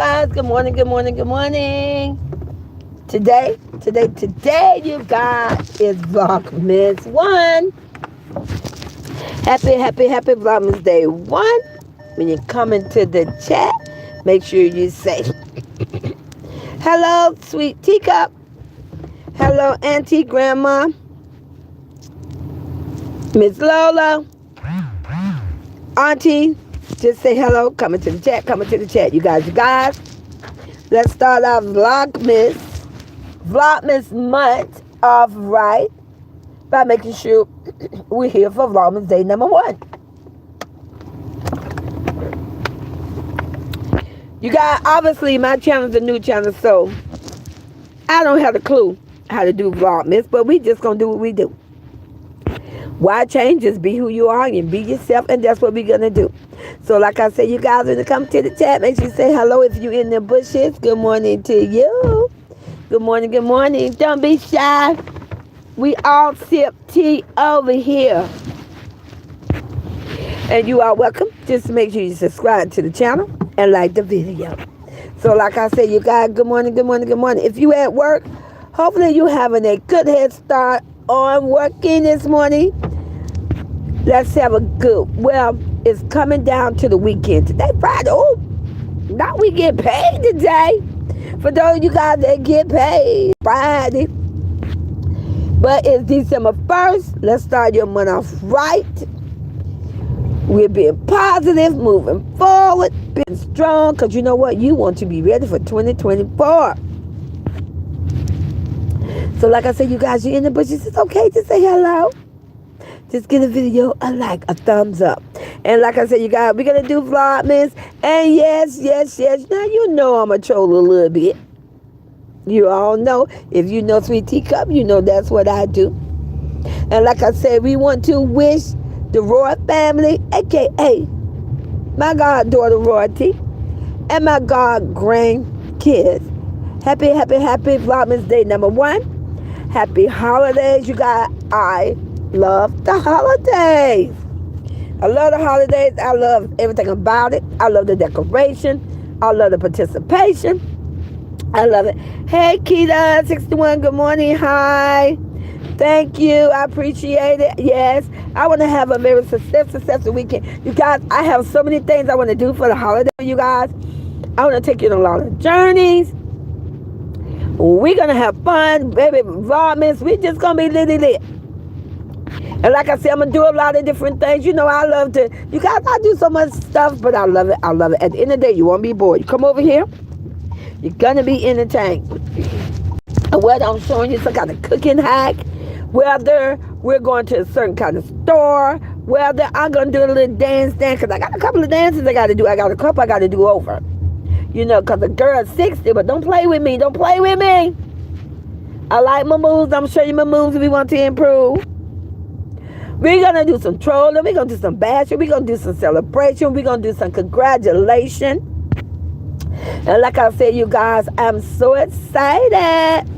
guys. Good morning, good morning, good morning. Today, you guys, is Vlogmas 1. Happy Vlogmas Day 1. When you come into the chat, make sure you say, hello, sweet teacup. Hello, auntie, grandma. Miss Lola. Auntie, just say hello. Coming to the chat, you guys. Let's start our Vlogmas month off right by making sure we're here for Vlogmas Day number 1. You guys, obviously my channel's a new channel, so I don't have a clue how to do Vlogmas, but we just gonna do what we do. Why change? Just be who you are and be yourself, and that's what we're gonna do. So like I said, you guys, when you come to the chat, make sure you say hello if you're in the bushes. Good morning to you. Good morning. Don't be shy. We all sip tea over here. And you are welcome. Just make sure you subscribe to the channel and like the video. So like I said, you guys, good morning. If you at work, hopefully you having a good head start on working this morning. Let's have a good, well, it's coming down to the weekend. Today, Friday. Oh, now we get paid today. For those of you guys that get paid Friday. But it's December 1st. Let's start your month off right. We're being positive, moving forward, being strong, because you know what? You want to be ready for 2024. So like I said, you guys, you're in the bushes. It's okay to say hello. Just give the video a like, a thumbs up. And like I said, you guys, we're going to do Vlogmas. And yes. Now, you know I'm a troll a little bit. You all know. If you know Sweet Teacup, you know that's what I do. And like I said, we want to wish the Roy family, a.k.a. my goddaughter Royalty, and my god grandkids. Happy Vlogmas Day number 1. Happy holidays, you guys. I love the holidays. I love the holidays. I love everything about it. I love the decoration. I love the participation. I love it. Hey, Keita 61, good morning. Hi. Thank you. I appreciate it. Yes, I want to have a very successful weekend. You guys, I have so many things I want to do for the holiday, you guys. I want to take you on a lot of journeys. We're going to have fun, baby. Vlogmas. We're just going to be lit. And like I said, I'm going to do a lot of different things. You know, I love to, you guys, I do so much stuff, but I love it. At the end of the day, you won't be bored. You come over here, you're going to be entertained. And whether I'm showing you some kind of cooking hack, whether we're going to a certain kind of store, whether I'm going to do a little dance, because I got a couple of dances I got to do. I got a couple I got to do over. You know, because the girl's 60, but don't play with me. I like my moves. I'm showing you my moves if we want to improve. We're going to do some trolling. We're going to do some bashing. We're going to do some celebration. We're going to do some congratulation. And like I said, you guys, I'm so excited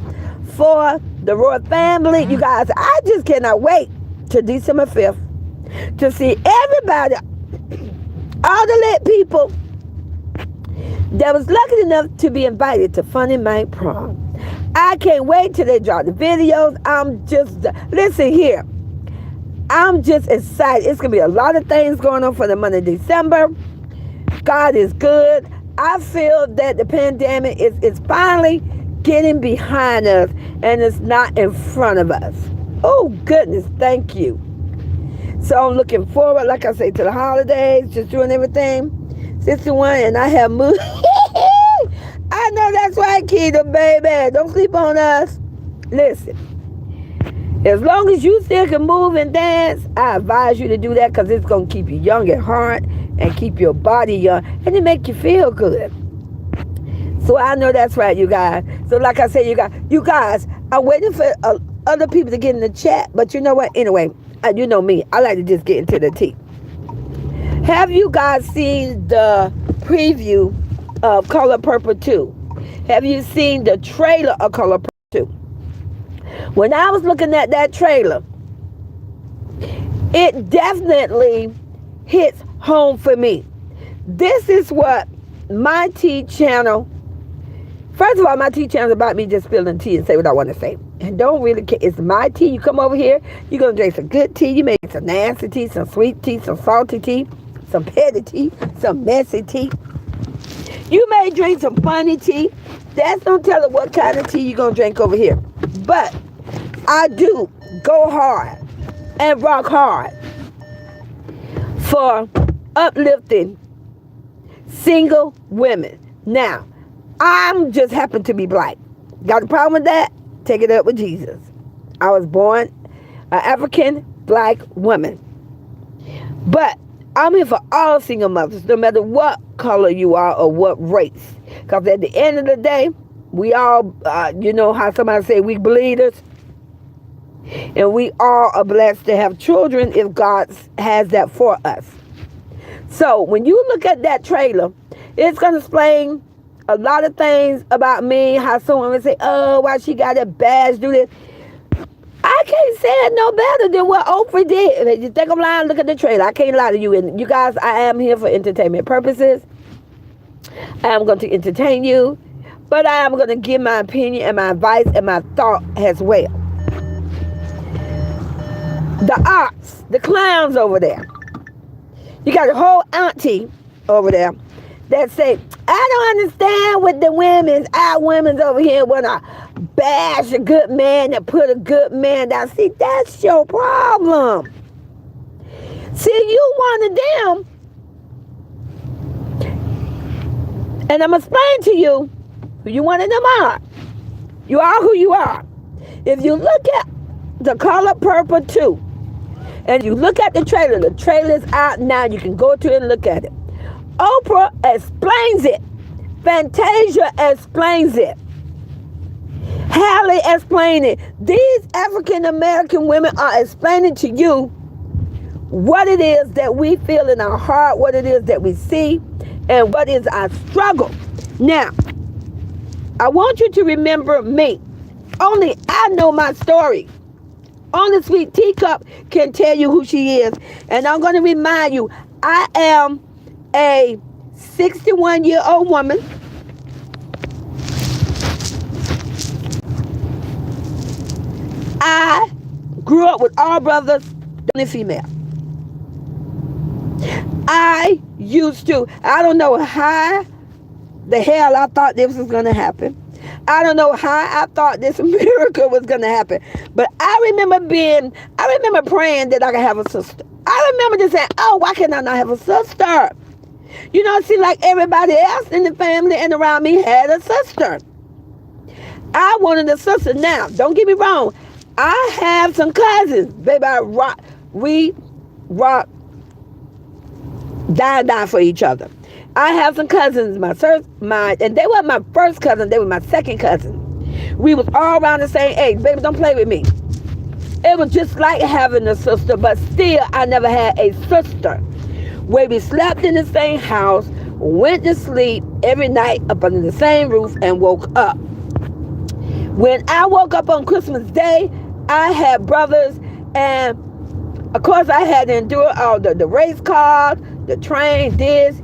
for the Roy family. You guys, I just cannot wait till December 5th to see everybody, all the lit people that was lucky enough to be invited to Funny Mike Prom. I can't wait till they drop the videos. Listen here. I'm just excited. It's going to be a lot of things going on for the month of December. God is good. I feel that the pandemic is finally getting behind us and it's not in front of us. Oh, goodness. Thank you. So I'm looking forward, like I say, to the holidays, just doing everything. 61, and I have moved. I know that's right, Keita, baby. Don't sleep on us. Listen. As long as you still can move and dance, I advise you to do that because it's going to keep you young at heart and keep your body young and it make you feel good. So I know that's right, you guys. So like I said, you guys, I'm waiting for other people to get in the chat. But you know what? Anyway, you know me. I like to just get into the tea. Have you guys seen the preview of Color Purple 2? Have you seen the trailer of Color Purple 2? When I was looking at that trailer, it definitely hits home for me. This is what my tea channel, first of all, my tea channel is about me just spilling tea and say what I want to say. And don't really care. It's my tea. You come over here, you're going to drink some good tea. You make some nasty tea, some sweet tea, some salty tea, some petty tea, some messy tea. You may drink some funny tea. That's don't tell her what kind of tea you're going to drink over here. But I do go hard and rock hard for uplifting single women. Now, I'm just happen to be black. Got a problem with that? Take it up with Jesus. I was born an African black woman. But I'm here for all single mothers, no matter what color you are or what race. Because at the end of the day, we all, you know how somebody say we bleeders? And we all are blessed to have children if God has that for us. So when you look at that trailer, it's going to explain a lot of things about me, how someone would say, oh, why she got a badge, do this. I can't say it no better than what Oprah did. If you think I'm lying, look at the trailer. I can't lie to you. And you guys, I am here for entertainment purposes. I am going to entertain you. But I am going to give my opinion and my advice and my thought as well. The arts, the clowns over there. You got a whole auntie over there that say, I don't understand what the our women's over here want to bash a good man and put a good man down. See, that's your problem. See, you one of them. And I'm going to explain to you who you one of them are. You are who you are. If you look at The Color Purple 2, and you look at the trailer's out now. You can go to it and look at it. Oprah explains it. Fantasia explains it. Hallie explained it. These African American women are explaining to you what it is that we feel in our heart, what it is that we see, and what is our struggle. Now, I want you to remember me. Only I know my story. Only Sweet Teacup can tell you who she is. And I'm going to remind you, I am a 61-year-old woman. I grew up with all brothers, only female. I don't know how the hell I thought this was going to happen. I don't know how I thought this miracle was going to happen. But I remember praying that I could have a sister. I remember just saying, oh, why can't I not have a sister? You know, it seemed like everybody else in the family and around me had a sister. I wanted a sister. Now, don't get me wrong. I have some cousins. Baby, we rock, die for each other. I have some cousins, and they weren't my first cousin, they were my second cousin. We was all around the same age. Baby, don't play with me. It was just like having a sister, but still, I never had a sister. Where we slept in the same house, went to sleep every night up under the same roof, and woke up. When I woke up on Christmas Day, I had brothers, and of course, I had to endure all the race cars, the train, this.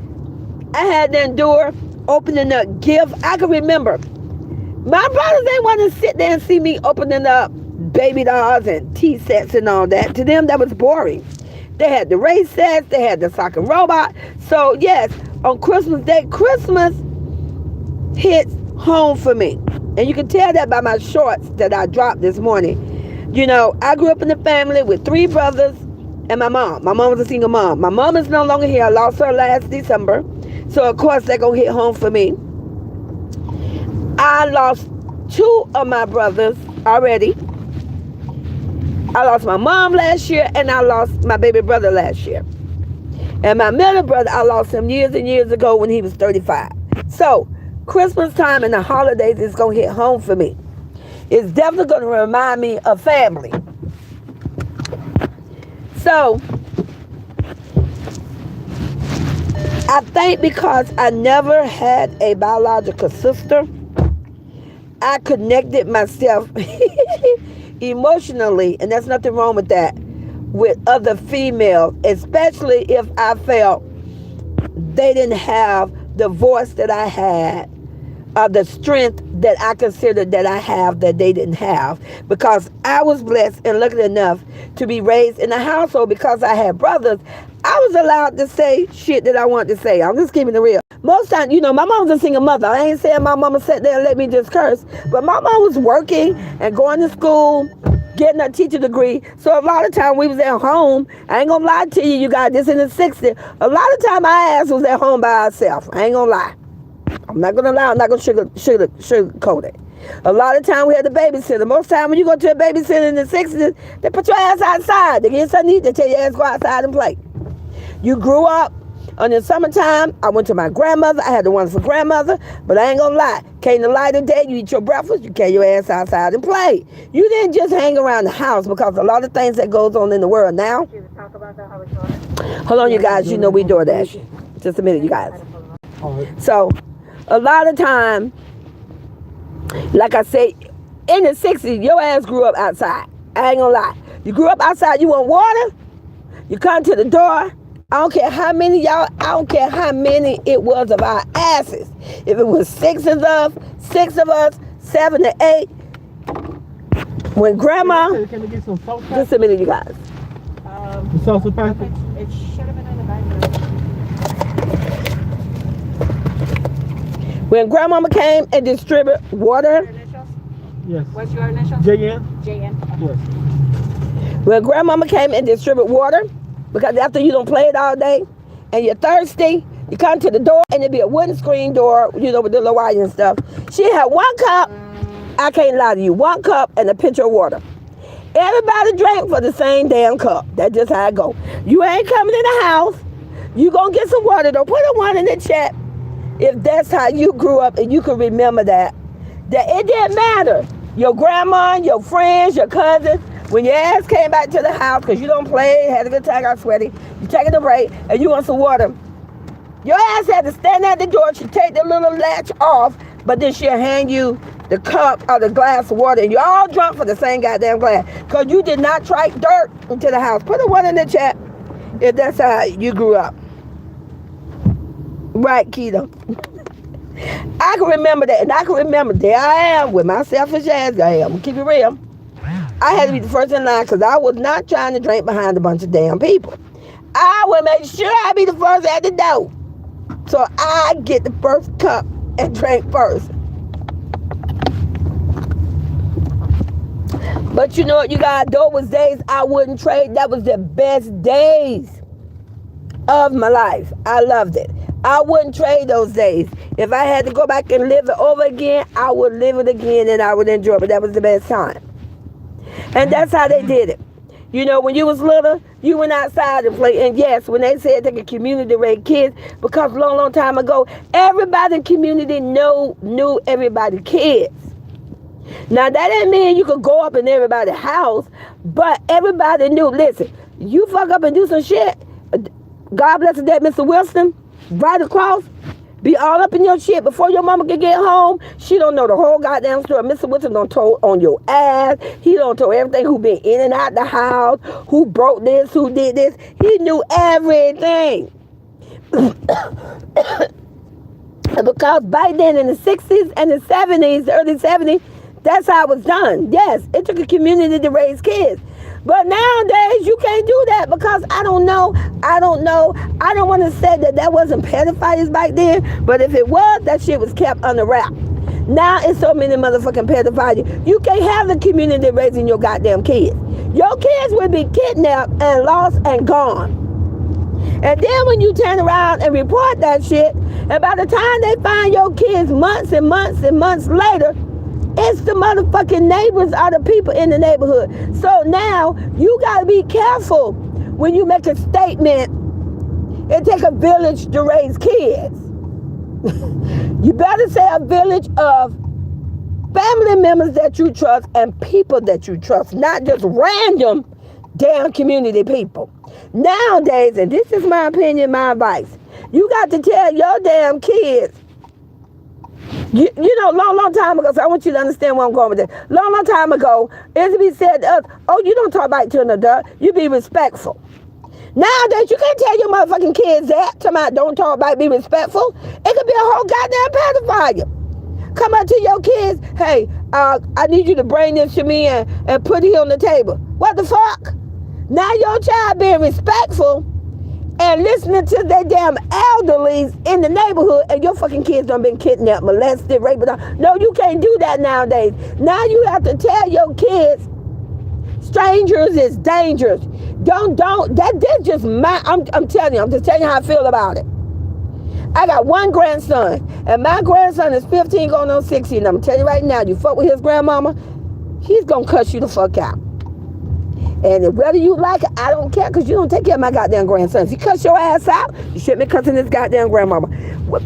I had to endure opening up gifts. I can remember my brothers didn't want to sit there and see me opening up baby dolls and tea sets and all that. To them, that was boring. They had the race sets, they had the soccer robot. So yes, on Christmas Day, Christmas hits home for me. And you can tell that by my shorts that I dropped this morning. You know, I grew up in a family with 3 brothers and my mom. My mom was a single mom. My mom is no longer here. I lost her last December. So, of course, they're going to hit home for me. I lost 2 of my brothers already. I lost my mom last year, and I lost my baby brother last year. And my middle brother, I lost him years and years ago when he was 35. So, Christmas time and the holidays is going to hit home for me. It's definitely going to remind me of family. So, I think because I never had a biological sister, I connected myself emotionally, and there's nothing wrong with that, with other females, especially if I felt they didn't have the voice that I had, the strength that I considered that I have that they didn't have, because I was blessed and lucky enough to be raised in a household. Because I had brothers, I was allowed to say shit that I wanted to say. I'm just keeping it real. Most times, you know, my mom was a single mother. I ain't saying my mama sat there and let me just curse, but my mom was working and going to school, getting a teacher degree. So a lot of time we was at home. I ain't gonna lie to you, you guys, this in the 60s. A lot of time my ass was at home by herself. I ain't gonna lie. I'm not gonna lie, I'm not gonna sugarcoat it. A lot of time we had the babysitter. Most time when you go to a babysitter in the 60s, they put your ass outside. They get something to eat, they tell your ass go outside and play. You grew up. In the summertime, I went to my grandmother. I had a wonderful grandmother, but I ain't gonna lie. Came the light of day, you eat your breakfast, you carry your ass outside and play. You didn't just hang around the house, because a lot of things that goes on in the world now. Hold on, you guys. You know we DoorDash. Just a minute, you guys. So, a lot of time, like I say, in the 60s, your ass grew up outside. I ain't gonna lie. You grew up outside, you want water, you come to the door. I don't care how many y'all, I don't care how many it was of our asses. If it was six of us, 7 to 8. When grandma, can we get some salt? just a minute, you guys. The salsa packet? It should have been on the bag. When grandmama came and distributed water, Initials? Yes. What's your initials? JN? JN. Yes. when grandmama came and distributed water, because after you don't play it all day and you're thirsty, you come to the door and it'd be a wooden screen door, you know, with the little wire and stuff. She had 1 cup, I can't lie to you, 1 cup and a pitcher of water. Everybody drank for the same damn cup. That's just how it go. You ain't coming in the house, you gonna get some water, though. Put a 1 in the chat if that's how you grew up and you can remember that it didn't matter. Your grandma, your friends, your cousins, when your ass came back to the house, because you don't play, had a good time, got sweaty, you taking a break, and you want some water, your ass had to stand at the door. She'd take the little latch off, but then she'll hand you the cup or the glass of water, and you're all drunk for the same goddamn glass, because you did not trike dirt into the house. Put a 1 in the chat if that's how you grew up. Right, Keto. I can remember that, and I can remember there I am with my selfish ass. I am. I'm gonna keep it real. I had to be the first in line because I was not trying to drink behind a bunch of damn people. I would make sure I be the first at the door, so I get the first cup and drink first. But you know what, you guys? Those was days I wouldn't trade. That was the best days of my life. I loved it. I wouldn't trade those days. If I had to go back and live it over again, I would live it again and I would enjoy it. But that was the best time. And that's how they did it. You know, when you was little, you went outside and played. And yes, when they said they could community raise kids, because long time ago, everybody in the community knew everybody's kids. Now, that didn't mean you could go up in everybody's house, but everybody knew, listen, you fuck up and do some shit, God bless the dead Mr. Wilson, right across, be all up in your shit before your mama can get home. She don't know the whole goddamn story. Mr. Wilson don't told on your ass. He don't told everything, who been in and out the house, who broke this, who did this. He knew everything. Because back then in the 60s and the 70s, the early 70s, that's how it was done. Yes, it took a community to raise kids. But nowadays, you can't do that because I don't know. I don't want to say that wasn't pedophiles back then, but if it was, that shit was kept under wrap. Now it's so many motherfucking pedophiles. You can't have the community raising your goddamn kids. Your kids will be kidnapped and lost and gone. And then when you turn around and report that shit, and by the time they find your kids months and months and months later, it's the motherfucking neighbors or the people in the neighborhood. So now you gotta be careful when you make a statement. It takes a village to raise kids. You better say a village of family members that you trust and people that you trust, not just random damn community people. Nowadays, and this is my opinion, my advice, you got to tell your damn kids. You know, long time ago, so I want you to understand where I'm going with this. Long time ago, it used to be said to us, oh, you don't talk back to an adult, you be respectful. Nowadays, you can't tell your motherfucking kids that. Talking about don't talk about, be respectful. It could be a whole goddamn pedophile. Come up to your kids, hey, I need you to bring this to me and put it on the table. What the fuck? Now your child being respectful and listening to their damn elderlies in the neighborhood, and your fucking kids done been kidnapped, molested, raped. No, you can't do that nowadays. Now you have to tell your kids, strangers is dangerous. That's just I'm telling you, I'm just telling you how I feel about it. I got one grandson, and my grandson is 15 going on 16. And I'm telling you right now, you fuck with his grandmama, he's gonna cuss you the fuck out. And whether you like it, I don't care, because you don't take care of my goddamn grandson. If you cuss your ass out, you shouldn't be cussing this goddamn grandmama.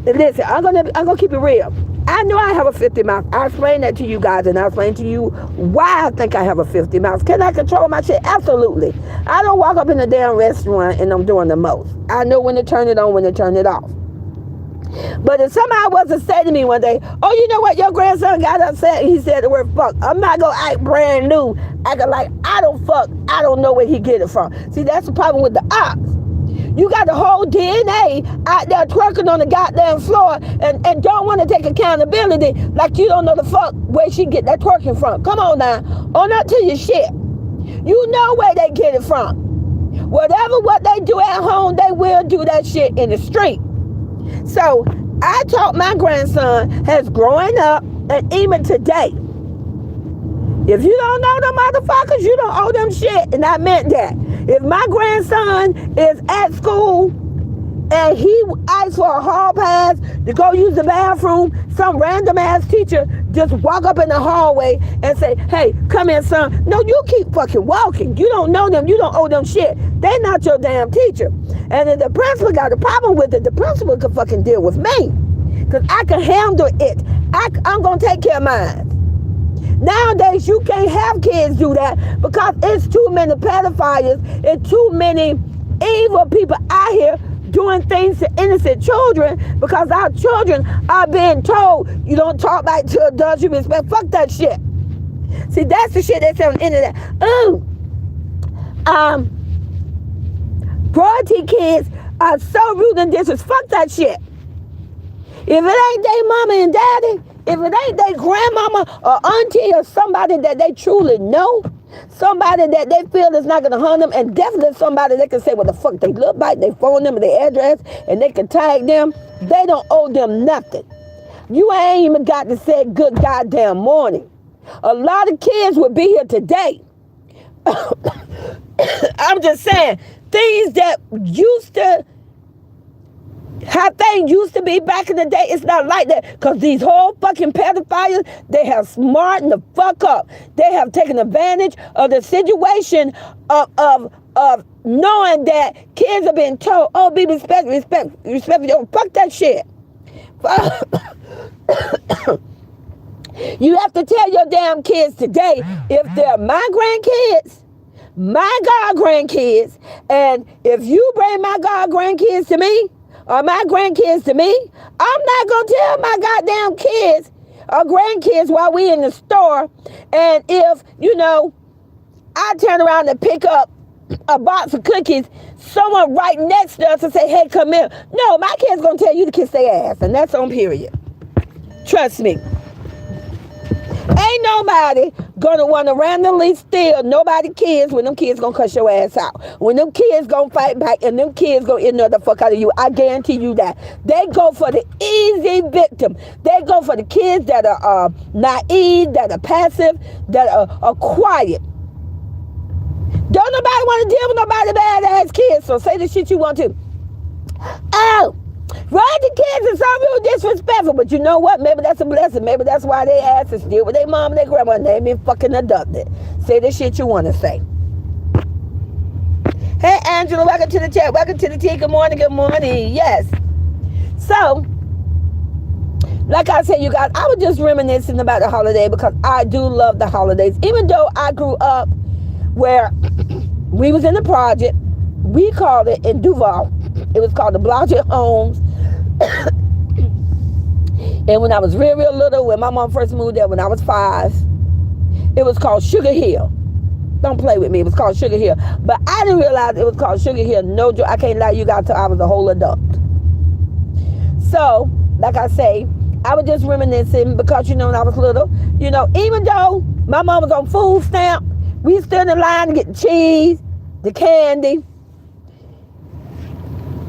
Listen, I'm gonna keep it real. I know I have a 50 mouth. I explained that to you guys, and I explained to you why I think I have a 50 mouth. Can I control my shit? Absolutely. I don't walk up in a damn restaurant and I'm doing the most. I know when to turn it on, when to turn it off. But if somebody was to say to me one day, oh, you know what, your grandson got upset, he said the word fuck, I'm not going to act brand new, acting like I don't fuck, I don't know where he get it from. See, that's the problem with the ops. You got the whole DNA out there twerking on the goddamn floor and don't want to take accountability, like you don't know the fuck where she get that twerking from. Come on now, own up to your shit. You know where they get it from. Whatever what they do at home, they will do that shit in the street. So I taught my grandson as growing up, and even today, if you don't know them motherfuckers, you don't owe them shit. And I meant that. If my grandson is at school and he asks for a hall pass to go use the bathroom, some random ass teacher just walk up in the hallway and say, hey, come in, son. No, you keep fucking walking. You don't know them. You don't owe them shit. They're not your damn teacher. And if the principal got a problem with it, the principal can fucking deal with me. Because I can handle it. I'm going to take care of mine. Nowadays, you can't have kids do that because it's too many pedophiles. It's too many evil people out here doing things to innocent children, because our children are being told, you don't talk back to adults, you respect. Fuck that shit. See, that's the shit they say on the internet. Royalty kids are so rude and disrespectful. Fuck that shit. If it ain't their mama and daddy, if it ain't their grandmama or auntie or somebody that they truly know, somebody that they feel is not going to harm them, and definitely somebody they can say what the fuck they look like, they phone number, their address, and they can tag them, they don't owe them nothing. You ain't even got to say good goddamn morning. A lot of kids would be here today. I'm just saying, things that used to, how things used to be back in the day, it's not like that. Because these whole fucking pedophiles, they have smartened the fuck up. They have taken advantage of the situation of knowing that kids are being told, oh, be respect. Oh, fuck that shit. You have to tell your damn kids today, if they're my grandkids, my god grandkids, and if you bring my god grandkids to me, or my grandkids to me, I'm not going to tell my goddamn kids or grandkids while we in the store. And if, I turn around and pick up a box of cookies, someone right next to us and say, hey, come here. No, my kid's going to tell you to kiss their ass. And that's on period. Trust me. Ain't nobody gonna want to randomly steal nobody kids when them kids gonna cuss your ass out. When them kids gonna fight back and them kids gonna ignore the fuck out of you. I guarantee you that. They go for the easy victim. They go for the kids that are naive, that are passive, that are quiet. Don't nobody want to deal with nobody badass kids, so say the shit you want to. Oh, right, the kids are so real disrespectful, but you know what? Maybe that's a blessing. Maybe that's why they asses deal with their mom and their grandma and they been fucking adopted. Say the shit you want to say. Hey, Angela, welcome to the chat. Welcome to the tea. Good morning, good morning. Yes. So, like I said, you guys, I was just reminiscing about the holiday because I do love the holidays. Even though I grew up where we was in the project, we called it in Duval. It was called the Blodgett Homes. And when I was real little, when my mom first moved there when I was 5, it was called Sugar Hill. Don't play with me. It was called Sugar Hill. But I didn't realize it was called Sugar Hill. No joke. I can't lie to you guys till I was a whole adult. So, like I say, I was just reminiscing because, you know, when I was little, you know, even though my mom was on food stamp, we stood in line to get the cheese, the candy.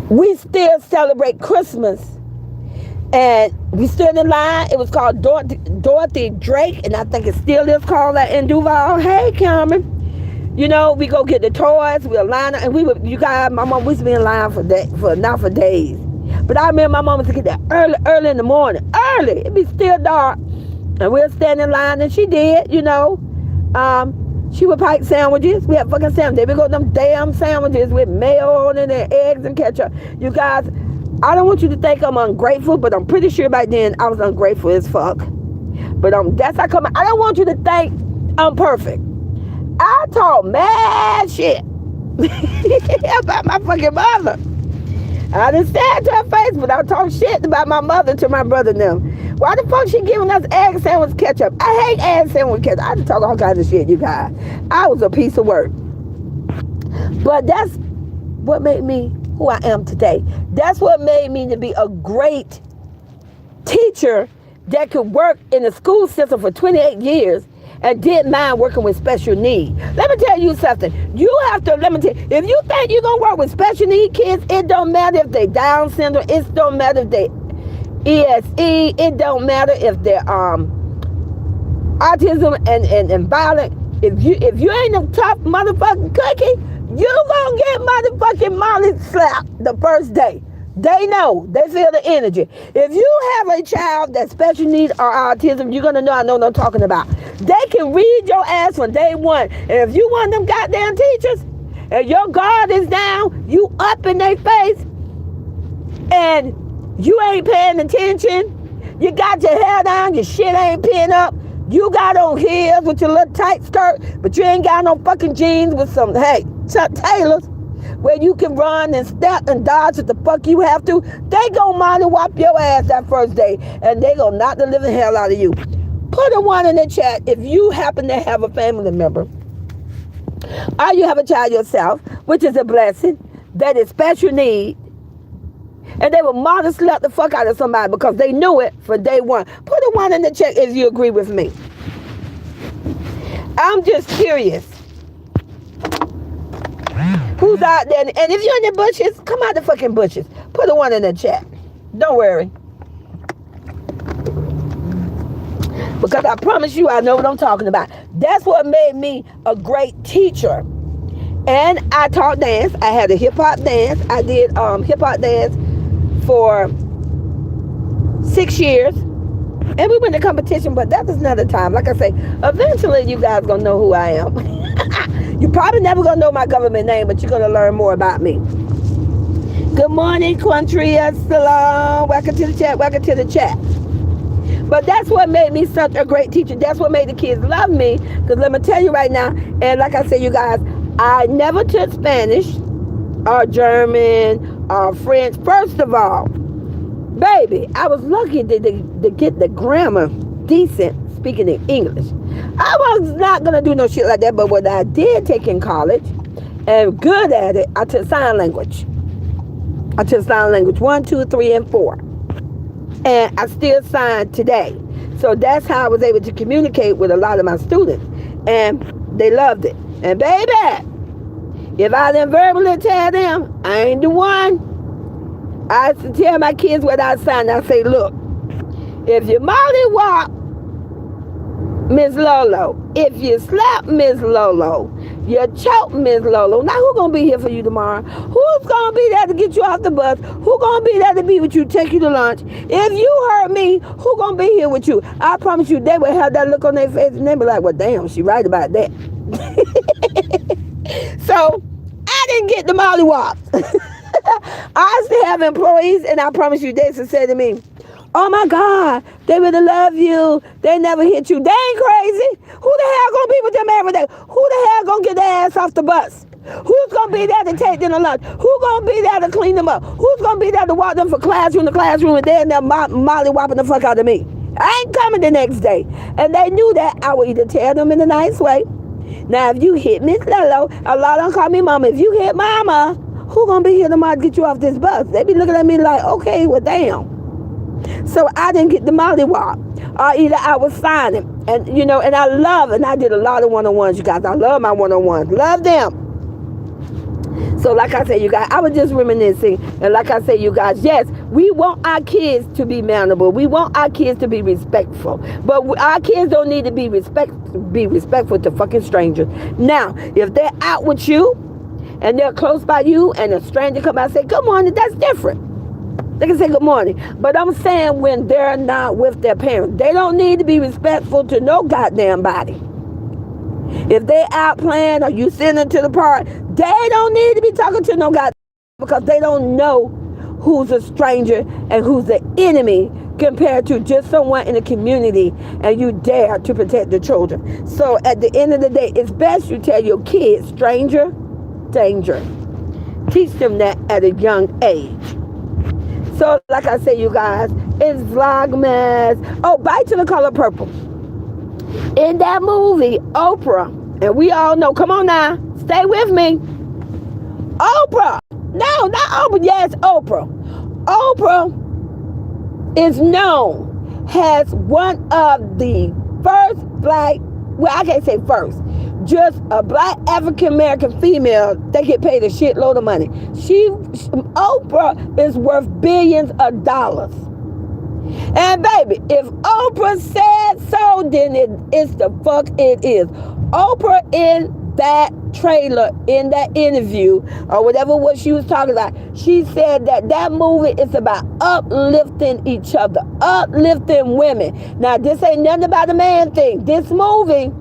We still celebrate Christmas. And we stood in line. It was called Dorothy Drake, and I think it still is called that in Duval. Hey, Carmen. You know, we go get the toys, we'll line up, and we would, you guys, my mom used to be in line for days. But I remember my mom used to get there early in the morning. Early. It'd be still dark. And we'll stand in line, and she did, you know. She would pipe sandwiches. We had fucking sandwiches. We go them damn sandwiches with mayo on it and eggs and ketchup. You guys, I don't want you to think I'm ungrateful, but I'm pretty sure back then I was ungrateful as fuck. But that's how come. I don't want you to think I'm perfect. I talk mad shit about my fucking mother. I didn't say it to her face, but I talk shit about my mother to my brother and them. Why the fuck she giving us egg sandwich ketchup? I hate egg sandwich ketchup. I just talk all kinds of shit, you guys. I was a piece of work. But that's what made me who I am today. That's what made me to be a great teacher that could work in the school system for 28 years and didn't mind working with special needs. Let me tell you something. You have to, if you think you're going to work with special needs kids, it don't matter if they Down syndrome, it don't matter if they ESE, it don't matter if they're autism and violent. If you ain't a tough motherfucking cookie, you gonna get motherfucking molly slapped the first day. They know. They feel the energy. If you have a child that special needs or autism, you're gonna know I know what I'm talking about. They can read your ass from day one. And if you one of them goddamn teachers, and your guard is down, you up in their face, and you ain't paying attention, you got your hair down, your shit ain't pinned up, you got on heels with your little tight skirt, but you ain't got no fucking jeans with some Chuck Taylors, where you can run and step and dodge what the fuck you have to, they gon' mind and whop your ass that first day, and they gon' knock the living hell out of you. Put a one in the chat if you happen to have a family member, or you have a child yourself, which is a blessing, that is special need, and they will mother slap the fuck out of somebody because they knew it for day one. Put a one in the chat if you agree with me. I'm just curious. Who's out there? And if you're in the bushes, come out the fucking bushes. Put a one in the chat. Don't worry. Because I promise you, I know what I'm talking about. That's what made me a great teacher. And I taught dance. I had a hip-hop dance. I did hip-hop dance for 6 years. And we went to competition, but that was another time. Like I say, eventually you guys gonna know who I am. You probably never gonna know my government name, but you're gonna learn more about me. Good morning, country. Salam. Welcome to the chat. Welcome to the chat. But that's what made me such a great teacher. That's what made the kids love me. Because let me tell you right now, and like I said, you guys, I never took Spanish or German or French. First of all, baby, I was lucky to get the grammar decent speaking in English. I was not going to do no shit like that, but what I did take in college, and good at it, I took sign language. I took sign language 1, 2, 3, and 4. And I still sign today. So that's how I was able to communicate with a lot of my students. And they loved it. And baby, if I didn't verbally tell them, I ain't the one. I used to tell my kids what I signed. I say, look, if you mollywop Miss Lolo, if you slap Miss Lolo, you choke Miss Lolo. Now who gonna be here for you tomorrow? Who's gonna be there to get you off the bus? Who gonna be there to be with you, take you to lunch? If you hurt me, who gonna be here with you? I promise you, they will have that look on their face and they be like, well, damn, she right about that. So I didn't get the mollywop. I used to have employees, and I promise you, they used to say to me, oh my God, they really love you. They never hit you. They ain't crazy. Who the hell gonna be with them every day? Who the hell gonna get their ass off the bus? Who's gonna be there to take them to lunch? Who gonna be there to clean them up? Who's gonna be there to walk them from classroom to classroom, and they're molly whopping the fuck out of me? I ain't coming the next day. And they knew that I would either tell them in a nice way, Now, if you hit Miss Lilo, a lot of them call me mama. If you hit mama, who gonna be here tomorrow to get you off this bus? They be looking at me like, okay, well, damn. So I didn't get the mollywop. Or either I was signing. And, and I love, and I did a lot of one-on-ones, you guys. I love my one-on-ones. Love them. So like I said, you guys, I was just reminiscing. And like I said, you guys, yes, we want our kids to be mannerable. We want our kids to be respectful. But our kids don't need to be respectful to fucking strangers. Now, if they're out with you and they're close by you and a stranger come out and say, good morning, that's different. They can say good morning. But I'm saying when they're not with their parents, they don't need to be respectful to no goddamn body. If they out playing or you send them to the park, they don't need to be talking to no goddamn, because they don't know who's a stranger and who's the enemy compared to just someone in the community, and you dare to protect the children. So at the end of the day, it's best you tell your kids, stranger, danger. Teach them that at a young age. So like I say, you guys, it's Vlogmas. Oh, Bite to the Color Purple. In that movie, Oprah, and we all know, come on now, stay with me. Oprah. No, not Oprah. Yes, Oprah. Oprah is known as one of the first black, well, I can't say first, just a black African-American female that get paid a shitload of money. Oprah is worth billions of dollars. And baby, if Oprah said so, then it's the fuck it is. Oprah in that trailer, in that interview, or whatever what she was talking about, she said that movie is about uplifting each other, uplifting women. Now, this ain't nothing about a man thing. This movie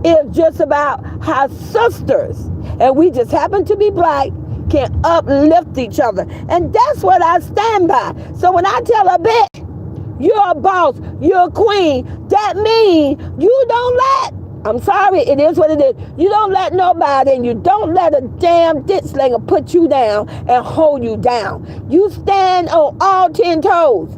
is just about how sisters, and we just happen to be black, can uplift each other. And that's what I stand by. So when I tell a bitch, you're a boss, you're a queen, that means you don't let, I'm sorry, it is what it is, you don't let nobody, and you don't let a damn ditch slinger put you down and hold you down. You stand on all 10 toes.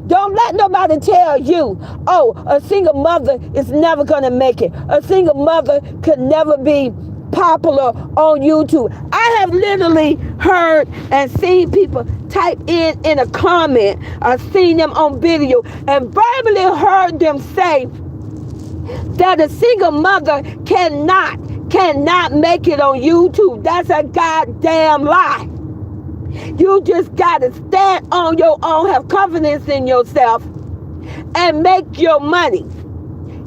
Don't let nobody tell you, oh, a single mother is never going to make it. A single mother could never be popular on YouTube. I have literally heard and seen people type in a comment, or seen them on video, and verbally heard them say that a single mother cannot make it on YouTube. That's a goddamn lie. You just gotta stand on your own, have confidence in yourself, and make your money.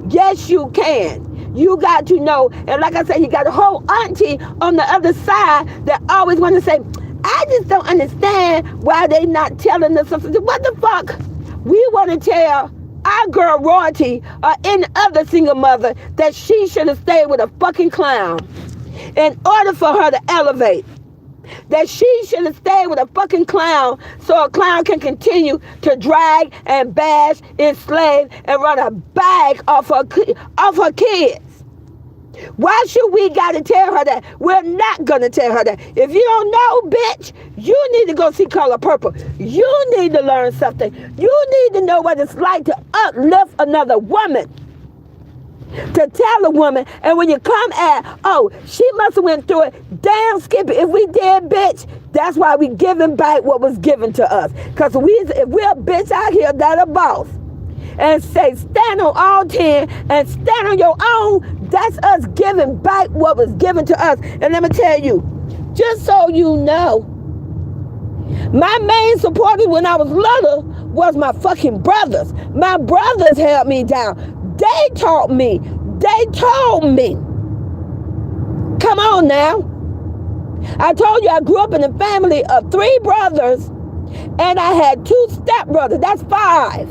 Yes, you can. You got to know, and like I said, you got a whole auntie on the other side that always want to say, I just don't understand why they not telling us something. What the fuck? We want to tell our girl Royalty or any other single mother that she should have stayed with a fucking clown in order for her to elevate. That she should have stayed with a fucking clown so a clown can continue to drag and bash, enslave, and run a bag off her kids. Why should we gotta tell her that? We're not gonna tell her that. If you don't know, bitch, you need to go see Color Purple. You need to learn something. You need to know what it's like to uplift another woman. To tell a woman, and when you come at, oh, she must have went through it. Damn, Skippy, if we did, bitch, that's why we giving back what was given to us. Because if we're a bitch out here that a boss, and say stand on all 10 and stand on your own, that's us giving back what was given to us. And let me tell you, just so you know, my main supporters when I was little was my fucking brothers. My brothers held me down. They taught me. They told me. Come on now. I told you I grew up in a family of 3 brothers, and I had 2 stepbrothers. That's 5.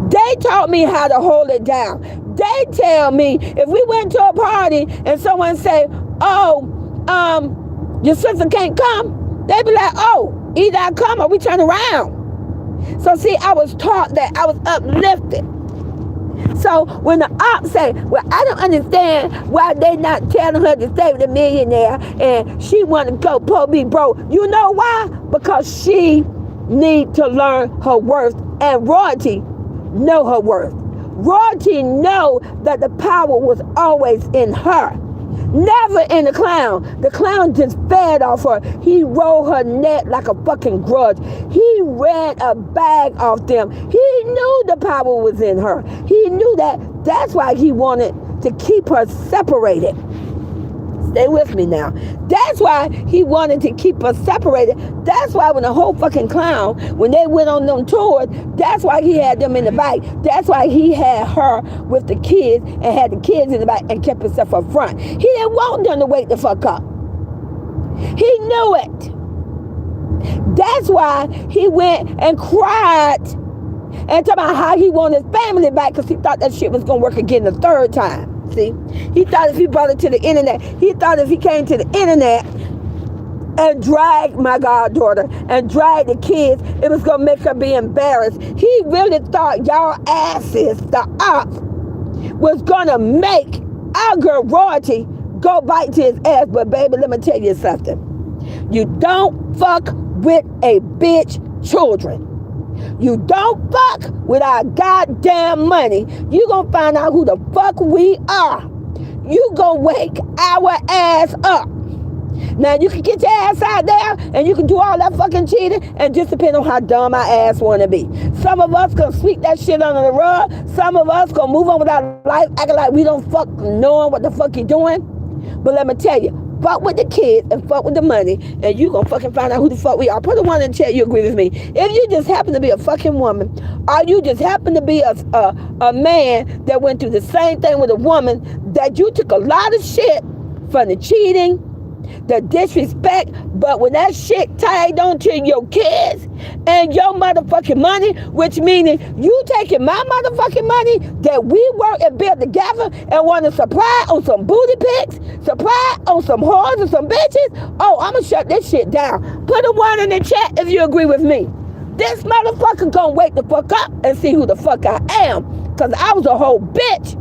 They taught me how to hold it down. They tell me if we went to a party and someone say, oh, your sister can't come, they be like, oh, either I come or we turn around. So see, I was taught that. I was uplifted. So when the ops say, well, I don't understand why they not telling her to stay with a millionaire and she want to go be broke. You know why? Because she need to learn her worth, and Royalty know her worth. Royalty know that the power was always in her. Never in the clown. The clown just fed off her. He rolled her neck like a fucking grudge. He ran a bag off them. He knew the power was in her. He knew that. That's why he wanted to keep her separated. Stay with me now. That's why he wanted to keep us separated. That's why when the whole fucking clown, when they went on them tours, that's why he had them in the back. That's why he had her with the kids and had the kids in the back and kept himself up front. He didn't want them to wake the fuck up. He knew it. That's why he went and cried and talked about how he wanted his family back because he thought that shit was going to work again the third time. See, he thought if he brought it to the internet, he thought if he came to the internet and dragged my goddaughter and dragged the kids, it was going to make her be embarrassed. He really thought y'all asses, the op, was going to make our girl Royalty go bite to his ass. But baby, let me tell you something. You don't fuck with a bitch children. You don't fuck with our goddamn money. You gonna find out who the fuck we are. You gonna wake our ass up. Now you can get your ass out there and you can do all that fucking cheating and just depend on how dumb our ass wanna be. Some of us gonna sweep that shit under the rug. Some of us gonna move on with our life acting like we don't fuck knowing what the fuck you doing. But let me tell you, fuck with the kids and fuck with the money, and you gonna fucking find out who the fuck we are. Put a one in the chat, you agree with me. If you just happen to be a fucking woman, or you just happen to be a man that went through the same thing with a woman, that you took a lot of shit from the cheating, the disrespect, but when that shit tagged onto your kids and your motherfucking money, which meaning you taking my motherfucking money that we work and build together and want to supply on some booty pics, supply on some whores and some bitches, oh, I'm gonna shut this shit down. Put a one in the chat if you agree with me. This motherfucker gonna wake the fuck up and see who the fuck I am, because I was a whole bitch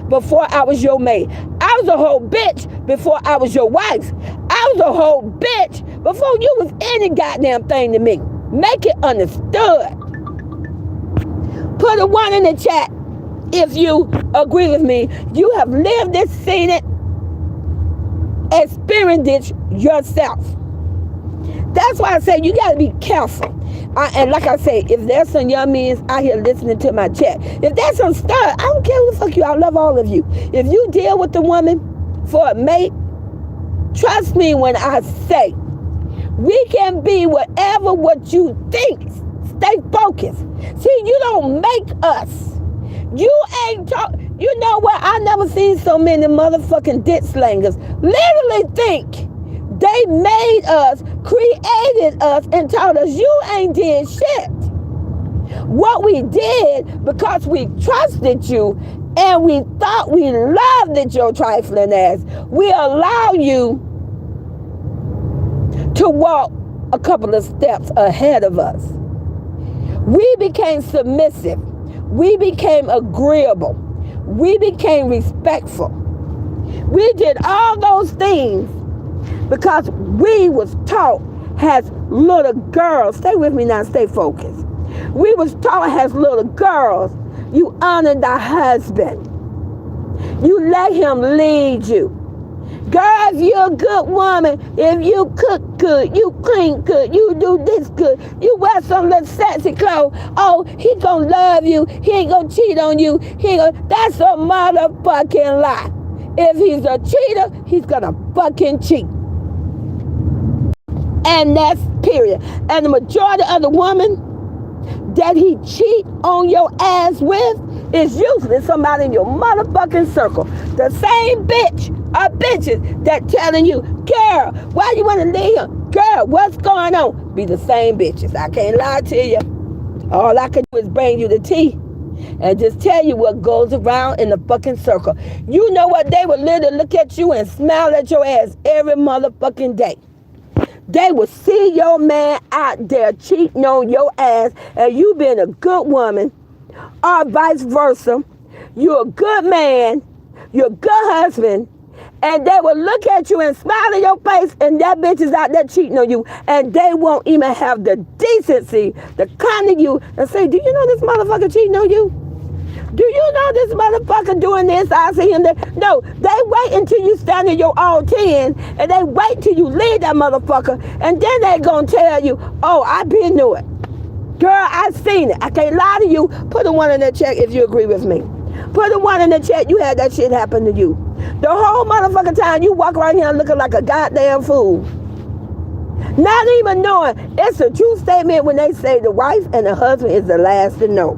before I was your maid. I was a whole bitch before I was your wife. I was a whole bitch before you was any goddamn thing to me. Make it understood. Put a one in the chat if you agree with me. You have lived this, seen it, experienced it yourself. That's why I say you got to be careful. And like I say, if there's some young men out here listening to my chat, if there's some stud, I don't care who the fuck you, I love all of you. If you deal with the woman for a mate, trust me when I say, we can be whatever what you think. Stay focused. See, you don't make us. You ain't talk. You know what? I never seen so many motherfucking dick slangers literally think they made us, created us, and told us you ain't did shit. What we did, because we trusted you and we thought we loved it, your trifling ass, we allow you to walk a couple of steps ahead of us. We became submissive. We became agreeable. We became respectful. We did all those things because we was taught as little girls. Stay with me now, stay focused. We was taught as little girls, you honor thy husband. You let him lead you. Girl, if you're a good woman, if you cook good, you clean good, you do this good, you wear some little sexy clothes, oh, he gonna love you, he ain't gonna cheat on you, that's a motherfucking lie. If he's a cheater, he's gonna fucking cheat. And that's period. And the majority of the women that he cheat on your ass with is usually somebody in your motherfucking circle. The same bitch or bitches that telling you, girl, why you want to leave him? Girl, what's going on? Be the same bitches. I can't lie to you. All I can do is bring you the tea and just tell you what goes around in the fucking circle. You know what? They would literally look at you and smile at your ass every motherfucking day. They will see your man out there cheating on your ass and you being a good woman, or vice versa. You're a good man, you're a good husband, and they will look at you and smile in your face, and that bitch is out there cheating on you, and they won't even have the decency to come to you and say, do you know this motherfucker cheating on you? Do you know motherfucker doing this, I see him there. No, they wait until you stand in your all 10, and they wait till you leave that motherfucker, and then they gonna tell you, oh, I been knew it. Girl, I seen it. I can't lie to you. Put a 1 in the check if you agree with me. Put a 1 in the check, you had that shit happen to you. The whole motherfucking time you walk around here looking like a goddamn fool. Not even knowing it's a true statement when they say the wife and the husband is the last to know.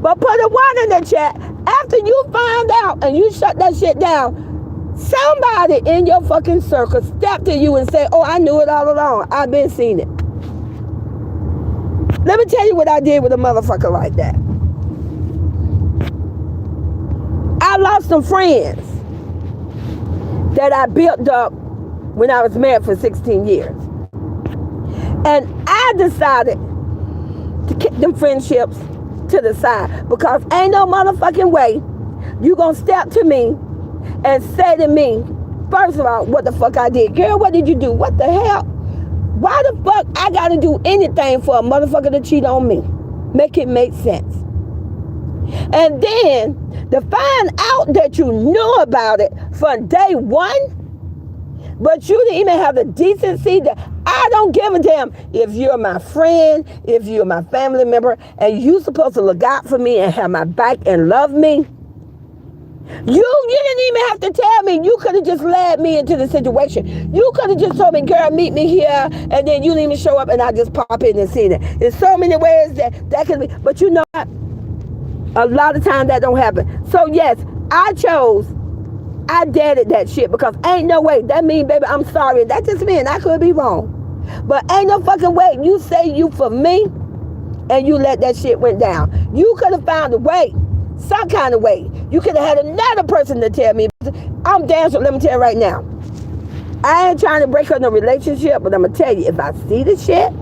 But put a 1 in the chat after you find out and you shut that shit down. Somebody in your fucking circle step to you and say, oh, I knew it all along. I've been seeing it. Let me tell you what I did with a motherfucker like that. I lost some friends that I built up when I was married for 16 years. And I decided to kick them friendships to the side because ain't no motherfucking way you gonna step to me and say to me, first of all, what the fuck I did. Girl, what did you do? What the hell? Why the fuck I gotta do anything for a motherfucker to cheat on me? Make it make sense. And then to find out that you knew about it from day one, but you didn't even have the decency that I don't give a damn if you're my friend, if you're my family member, and you supposed to look out for me and have my back and love me. You didn't even have to tell me. You could have just led me into the situation. You could have just told me, girl, meet me here, and then you didn't even show up, and I just pop in and see it. There's so many ways that could be, but you know what? A lot of times that don't happen. So yes, I dated that shit because ain't no way. That mean, baby, I'm sorry. That just mean I could be wrong. But ain't no fucking way you say you for me and you let that shit went down. You could have found a way, some kind of way. You could have had another person to tell me. I'm damn sure, let me tell you right now. I ain't trying to break up no relationship, but I'm going to tell you, if I see the shit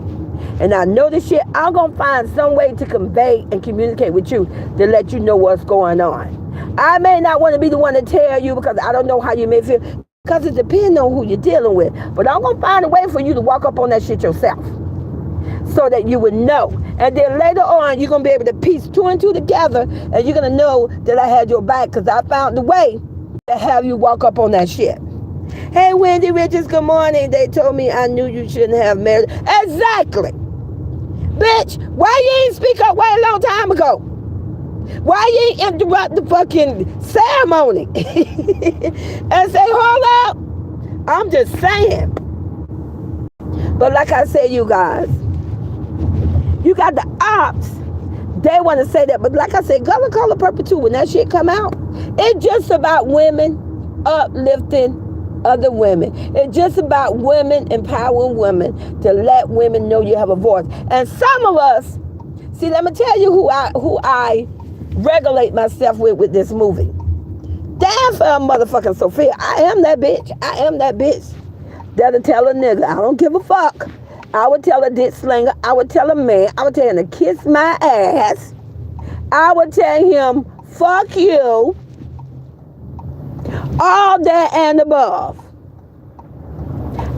and I know the shit, I'm going to find some way to convey and communicate with you to let you know what's going on. I may not want to be the one to tell you because I don't know how you may feel, because it depends on who you're dealing with. But I'm going to find a way for you to walk up on that shit yourself so that you would know. And then later on, you're going to be able to piece 2 and 2 together, and you're going to know that I had your back because I found the way to have you walk up on that shit. Hey, Wendy Richards, good morning. They told me I knew you shouldn't have married. Exactly. Bitch, why you ain't speak up way a long time ago? Why you ain't interrupt the fucking ceremony and say, hold up? I'm just saying. But like I said, you guys, you got the ops. They want to say that. But like I said, color purple too. When that shit come out, it's just about women uplifting other women. It's just about women empowering women to let women know you have a voice. And some of us, see, let me tell you who I regulate myself with this movie. Damn for motherfucking Sophia. I am that bitch. I am that bitch that'll tell a nigga, I don't give a fuck. I would tell a dick slinger. I would tell a man. I would tell him to kiss my ass. I would tell him, fuck you. All that and above.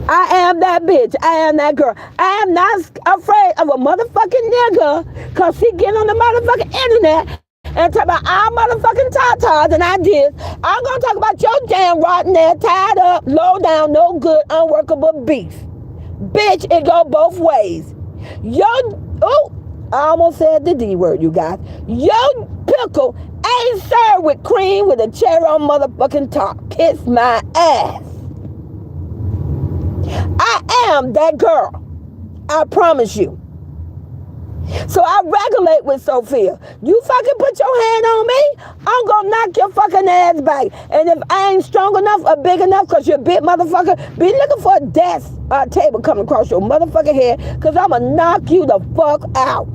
I am that bitch. I am that girl. I am not afraid of a motherfucking nigga because he get on the motherfucking internet and talk about our motherfucking tatas and ideas. I'm going to talk about your damn rotten ass, tied up, low down, no good, unworkable beef. Bitch, it go both ways. I almost said the D word, you guys. Your pickle ain't served with cream with a cherry on motherfucking top. Kiss my ass. I am that girl. I promise you. So I regulate with Sophia. You fucking put your hand on me, I'm gonna knock your fucking ass back. And if I ain't strong enough or big enough, because you're a big motherfucker, be looking for a desk table coming across your motherfucking head, because I'm gonna knock you the fuck out.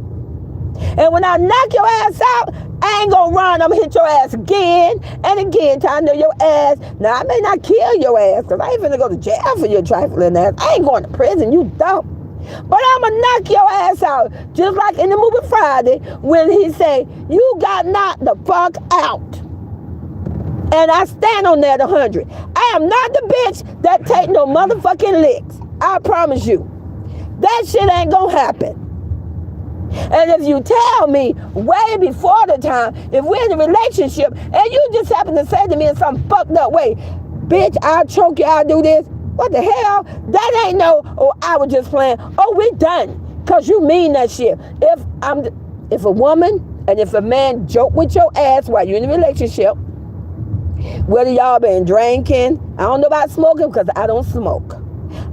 And when I knock your ass out, I ain't gonna run. I'm gonna hit your ass again and again till I know your ass. Now, I may not kill your ass, because I ain't finna go to jail for your trifling ass. I ain't going to prison, you dumb. But I'm going to knock your ass out. Just like in the movie Friday when he say, you got knocked the fuck out. And I stand on that 100. I am not the bitch that take no motherfucking licks. I promise you. That shit ain't going to happen. And if you tell me way before the time, if we're in a relationship and you just happen to say to me in some fucked up way, bitch, I'll choke you, I'll do this. What the hell? That ain't no, oh, I was just playing. Oh, we done. Because you mean that shit. If a woman and if a man joke with your ass while you're in a relationship, whether y'all been drinking, I don't know about smoking because I don't smoke.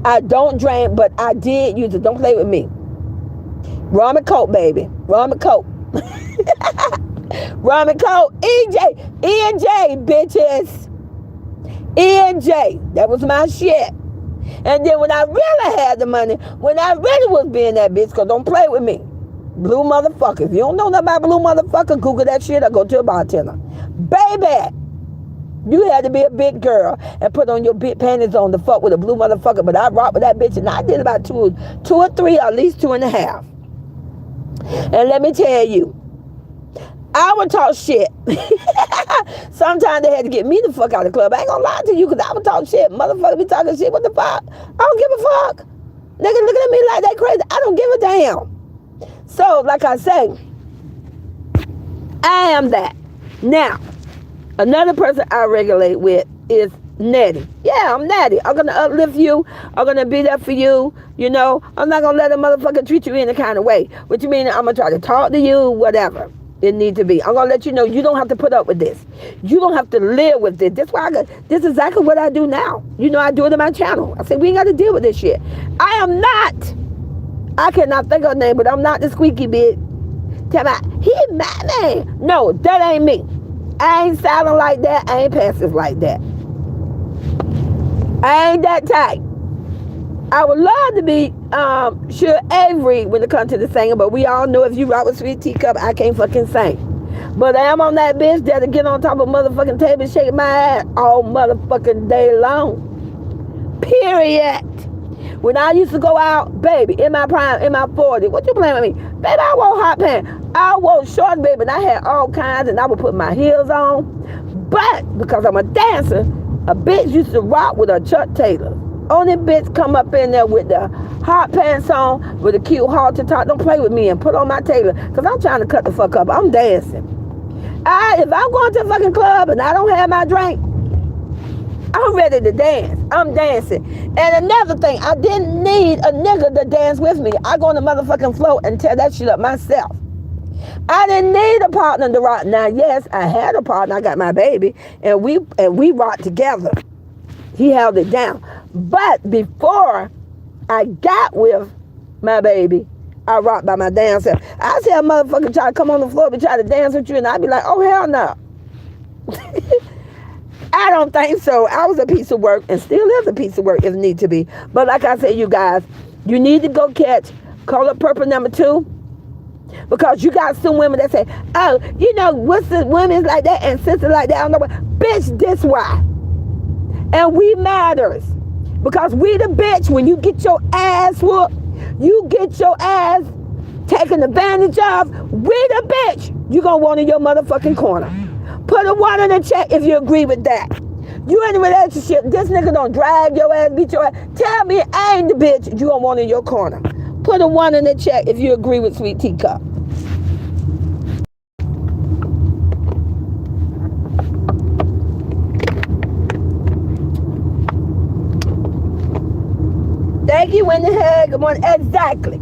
I don't drink, but I did use it. Don't play with me. Rum and Coke, baby. Rum and Coke. Rum and Coke. E&J, bitches. E&J. That was my shit. And then when I really had the money, when I really was being that bitch, because don't play with me. Blue motherfucker. If you don't know nothing about blue motherfucker, Google that shit or go to a bartender. Baby, you had to be a big girl and put on your big panties on the fuck with a blue motherfucker. But I rocked with that bitch and I did about two or three, or at least 2.5. And let me tell you, I would talk shit. Sometimes they had to get me the fuck out of the club. I ain't gonna lie to you because I would talk shit. Motherfucker be talking shit. What the fuck? I don't give a fuck. Nigga looking at me like that crazy. I don't give a damn. So, like I say, I am that. Now, another person I regulate with is Nettie. Yeah, I'm Nettie. I'm gonna uplift you. I'm gonna be there for you. You know, I'm not gonna let a motherfucker treat you in a kind of way. Which means I'm gonna try to talk to you, whatever it need to be. I'm gonna let you know you don't have to put up with this. You don't have to live with this. That's why this is exactly what I do now. You know, I do it in my channel. I say we ain't got to deal with this shit. I cannot think of a name, but I'm not the squeaky bitch. Tell me, he mad man. No, that ain't me. I ain't silent like that. I ain't passive like that. I ain't that type. I would love to be sure Avery when it comes to the singing, but we all know if you rock with Sweet Teacup, I can't fucking sing. But I am on that bitch that'll get on top of motherfucking table and shake my ass all motherfucking day long. Period. When I used to go out, baby, in my prime, in my 40s, what you playing with me? Baby, I wore hot pants. I wore shorts, baby, and I had all kinds, and I would put my heels on. But because I'm a dancer, a bitch used to rock with a Chuck Taylor. Only bitch come up in there with the hot pants on, with a cute halter top. Don't play with me and put on my Taylor, because I'm trying to cut the fuck up. I'm dancing. If I'm going to a fucking club and I don't have my drink, I'm ready to dance. I'm dancing. And another thing, I didn't need a nigga to dance with me. I go on the motherfucking floor and tear that shit up myself. I didn't need a partner to rock. Now, yes, I had a partner. I got my baby, and we rocked together. He held it down. But before I got with my baby, I rocked by my damn self. I see a motherfucker try to come on the floor and try to dance with you, and I'd be like, oh, hell no. I don't think so. I was a piece of work and still is a piece of work if need to be. But like I said, you guys, you need to go catch Color Purple #2. Because you got some women that say, oh, you know, what's the women's like that and sisters like that? I don't know what. Bitch, this why. And we matters. Because we the bitch, when you get your ass whooped, you get your ass taken advantage of, we the bitch. You gonna want in your motherfucking corner. Put a 1 in the check if you agree with that. You in a relationship, this nigga don't drag your ass, beat your ass. Tell me I ain't the bitch you gonna want in your corner. Put a 1 in the check if you agree with Sweet Teacup. Thank you in the head. Good morning. Exactly.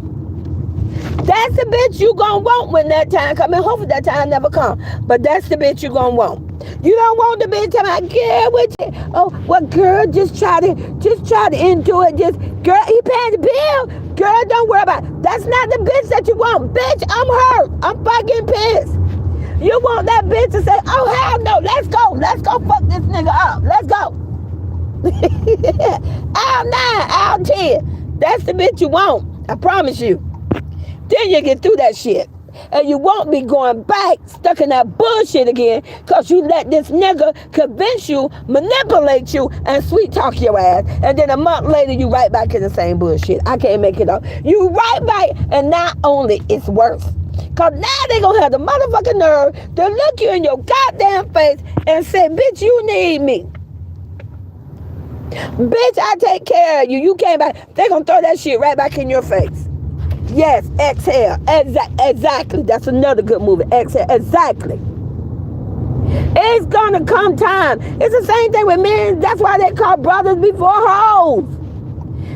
That's the bitch you gonna want when that time come. And hopefully that time never come. But that's the bitch you gonna want. You don't want the bitch tell me, girl, what you? Oh, well, girl, just try to endure it. Just, girl, he paying the bill. Girl, don't worry about it. That's not the bitch that you want. Bitch, I'm hurt. I'm fucking pissed. You want that bitch to say, oh, hell no, let's go. Let's go fuck this nigga up. Let's go. Out 9, out 10. That's the bitch you want. I promise you. Then you get through that shit. And you won't be going back, stuck in that bullshit again, because you let this nigga convince you, manipulate you, and sweet talk your ass. And then a month later, you right back in the same bullshit. I can't make it up. You right back, and not only it's worse. Because now they going to have the motherfucking nerve to look you in your goddamn face and say, bitch, you need me. Bitch, I take care of you. You came back. They going to throw that shit right back in your face. Yes, exhale. Exactly. That's another good movie. Exhale. Exactly. It's gonna come time. It's the same thing with men. That's why they call brothers before hoes.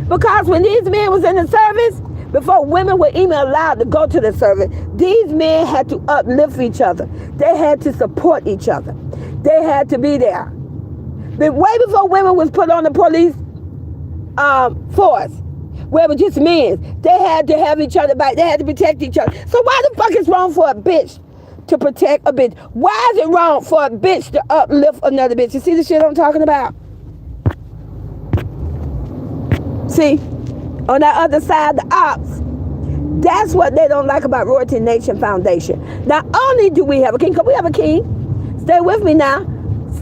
Because when these men was in the service, before women were even allowed to go to the service, these men had to uplift each other. They had to support each other. They had to be there. But way before women was put on the police force, where it was just men, they had to have each other back. They had to protect each other. So why the fuck is wrong for a bitch to protect a bitch? Why is it wrong for a bitch to uplift another bitch? You see the shit I'm talking about? See, on that other side, the ops, that's what they don't like about Royalty Nation Foundation. Not only do we have a king, because we have a king. Stay with me now.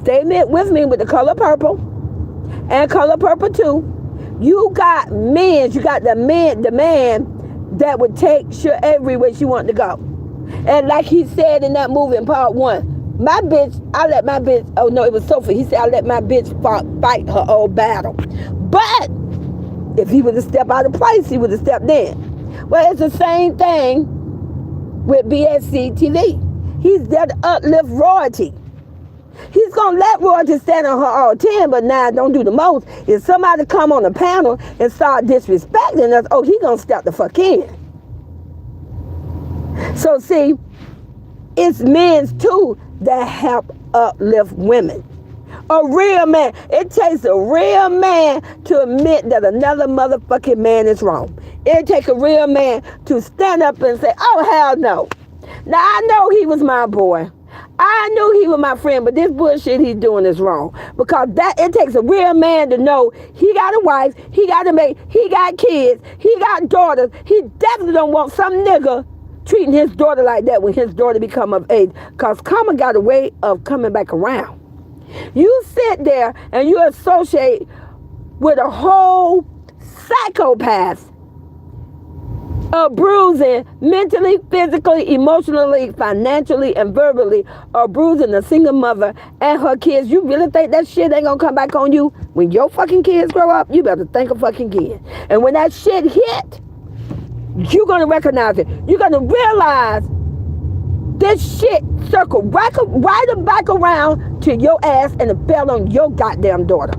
Stay with me with the color purple and color purple too. You got men, you got the man that would take sure everywhere she wanted to go. And like he said in that movie in part 1, my bitch, I let my bitch, oh no, it was Sophie. He said, I let my bitch fight her old battle. But if he would have stepped out of place, he would have stepped in. Well, it's the same thing with BSC TV. He's there to uplift royalty. He's going to let royalty stand on her all 10, but now don't do the most. If somebody come on the panel and start disrespecting us, oh, he going to step the fuck in. So see, it's men too that help uplift women. A real man. It takes a real man to admit that another motherfucking man is wrong. It takes a real man to stand up and say, oh, hell no. Now, I know he was my boy. I knew he was my friend, but this bullshit he's doing is wrong. Because it takes a real man to know he got a wife, he got a mate, he got kids, he got daughters. He definitely don't want some nigga treating his daughter like that when his daughter become of age. Because karma got a way of coming back around. You sit there and you associate with a whole psychopath of bruising mentally, physically, emotionally, financially, and verbally, or bruising a single mother and her kids. You really think that shit ain't gonna come back on you? When your fucking kids grow up, you better think of fucking again. And when that shit hit, you're gonna recognize it. You're gonna realize this shit circled right back around to your ass and it fell on your goddamn daughter.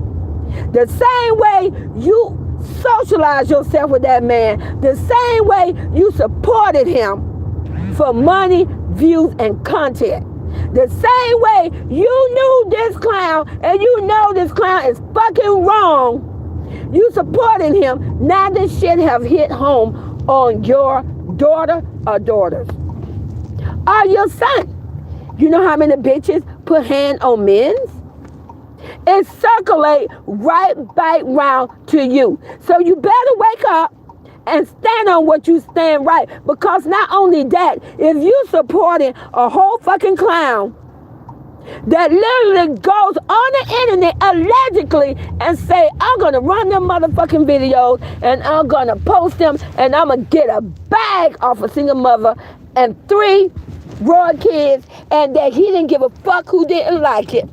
The same way you socialize yourself with that man, the same way you supported him for money, views, and content. The same way you knew this clown and you know this clown is fucking wrong, you supporting him. Now this shit have hit home on your daughter or daughters. Or your son. You know how many bitches put hand on men's? It circulate right back round to you. So you better wake up and stand on what you stand right. Because not only that, if you supporting a whole fucking clown that literally goes on the internet allegedly and say, I'm going to run them motherfucking videos and I'm going to post them and I'm going to get a bag off a single mother and 3 raw kids, and that he didn't give a fuck who didn't like it.